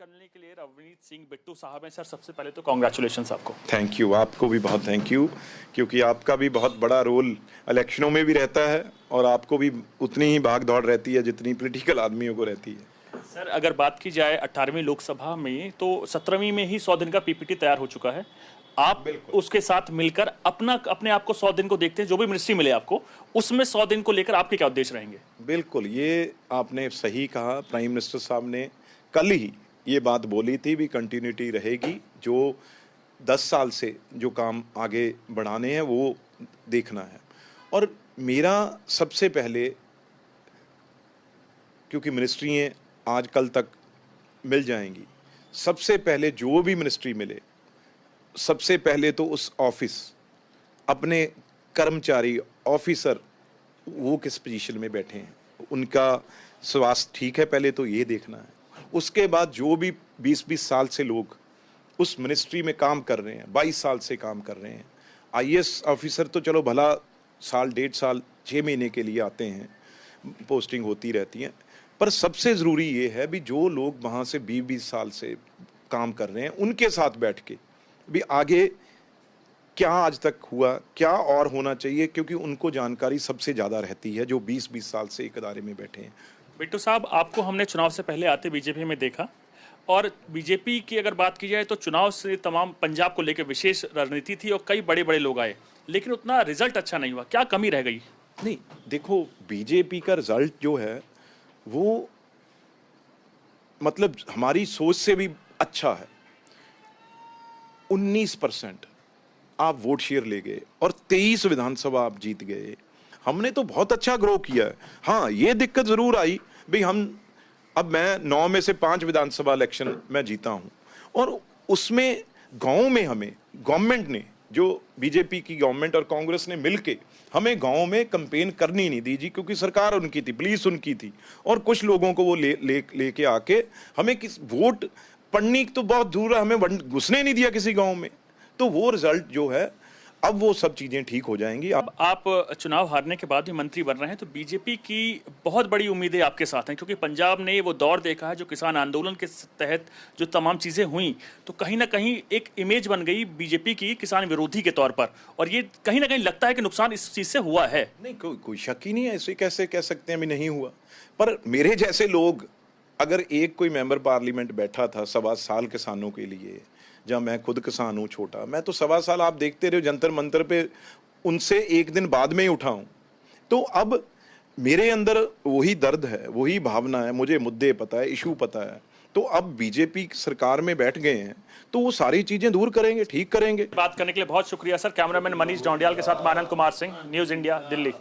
करने के लिए रवनीत सिंह बिट्टू साहब हैं। सर, सबसे पहले तो कॉन्ग्रेचुलेशंस आपको। थैंक यू, आपको भी बहुत थैंक यू, क्योंकि आपका भी बहुत बड़ा रोल इलेक्शनों में भी रहता है और आपको भी उतनी ही भाग दौड़ रहती है जितनी पॉलिटिकल आदमियों को रहती है। सर, अगर बात की जाए 18वीं लोकसभा में, तो 17वीं में ही 100 दिन का पीपीटी तैयार हो चुका है। आप उसके साथ मिलकर अपने आप को 100 दिन को देखते हैं, जो भी मिनिस्ट्री मिले आपको, उसमें 100 दिन को लेकर आपके क्या उद्देश्य रहेंगे? बिल्कुल, ये आपने सही कहा। प्राइम मिनिस्टर साहब ने कल ही ये बात बोली थी भी कंटिन्यूटी रहेगी। जो 10 साल से जो काम आगे बढ़ाने हैं वो देखना है। और मेरा सबसे पहले, क्योंकि मिनिस्ट्रियाँ आज कल तक मिल जाएंगी, सबसे पहले जो भी मिनिस्ट्री मिले, सबसे पहले तो उस ऑफिस, अपने कर्मचारी, ऑफिसर, वो किस पोजीशन में बैठे हैं, उनका स्वास्थ्य ठीक है, पहले तो ये देखना है। उसके बाद जो भी 20-20 साल से लोग उस मिनिस्ट्री में काम कर रहे हैं, 22 साल से काम कर रहे हैं। आईएएस ऑफिसर तो चलो भला साल, 1.5 साल, 6 महीने के लिए आते हैं, पोस्टिंग होती रहती है, पर सबसे ज़रूरी ये है भी जो लोग वहाँ से 20-20 साल से काम कर रहे हैं, उनके साथ बैठ के भी आगे क्या आज तक हुआ, क्या और होना चाहिए, क्योंकि उनको जानकारी सबसे ज़्यादा रहती है जो 20-20 साल से एक अदारे में बैठे हैं। बिट्टू साहब, आपको हमने चुनाव से पहले आते बीजेपी में देखा, और बीजेपी की अगर बात की जाए तो चुनाव से तमाम पंजाब को लेकर विशेष रणनीति थी और कई बड़े बड़े लोग आए, लेकिन उतना रिजल्ट अच्छा नहीं हुआ। क्या कमी रह गई? नहीं, देखो, बीजेपी का रिजल्ट जो है वो मतलब हमारी सोच से भी अच्छा है। 19% आप वोट शेयर ले गए और 23 विधानसभा आप जीत गए। हमने तो बहुत अच्छा ग्रो किया है। हाँ, ये दिक्कत जरूर आई भाई, अब मैं 9 में से 5 विधानसभा इलेक्शन में जीता हूं, और उसमें गांव में हमें गवर्नमेंट ने, जो बीजेपी की गवर्नमेंट और कांग्रेस ने मिलके हमें गांव में कैंपेन करनी नहीं दी जी, क्योंकि सरकार उनकी थी, पुलिस उनकी थी, और कुछ लोगों को वो लेके आके हमें वोट पड़नी तो बहुत दूर है, हमें घुसने नहीं दिया किसी गांव में। तो वो रिजल्ट जो है, अब वो सब चीजें ठीक हो जाएंगी। अब आप चुनाव हारने के बाद भी मंत्री बन रहे हैं, तो बीजेपी की बहुत बड़ी उम्मीदें आपके साथ हैं, क्योंकि पंजाब ने वो दौर देखा है जो किसान आंदोलन के तहत जो तमाम चीज़ें हुई, तो कहीं ना कहीं एक इमेज बन गई बीजेपी की किसान विरोधी के तौर पर, और ये कहीं ना कहीं लगता है कि नुकसान इस चीज़ से हुआ है। नहीं, कोई शक ही नहीं है, ऐसे कैसे कह सकते हैं अभी नहीं हुआ। पर मेरे जैसे लोग, अगर एक कोई मेंबर पार्लियामेंट बैठा था 1.25 साल किसानों के लिए, जब मैं खुद किसान हूँ छोटा, मैं तो 1.25 साल आप देखते रहे जंतर मंतर पे उनसे एक दिन बाद में ही उठा हूँ। तो अब मेरे अंदर वही दर्द है, वही भावना है, मुझे मुद्दे पता है, इशू पता है। तो अब बीजेपी सरकार में बैठ गए हैं तो वो सारी चीजें दूर करेंगे, ठीक करेंगे। बात करने के लिए बहुत शुक्रिया सर। कैमरामैन मनीष डोंडियाल के साथ मैं आनंद कुमार सिंह, न्यूज़ इंडिया, दिल्ली।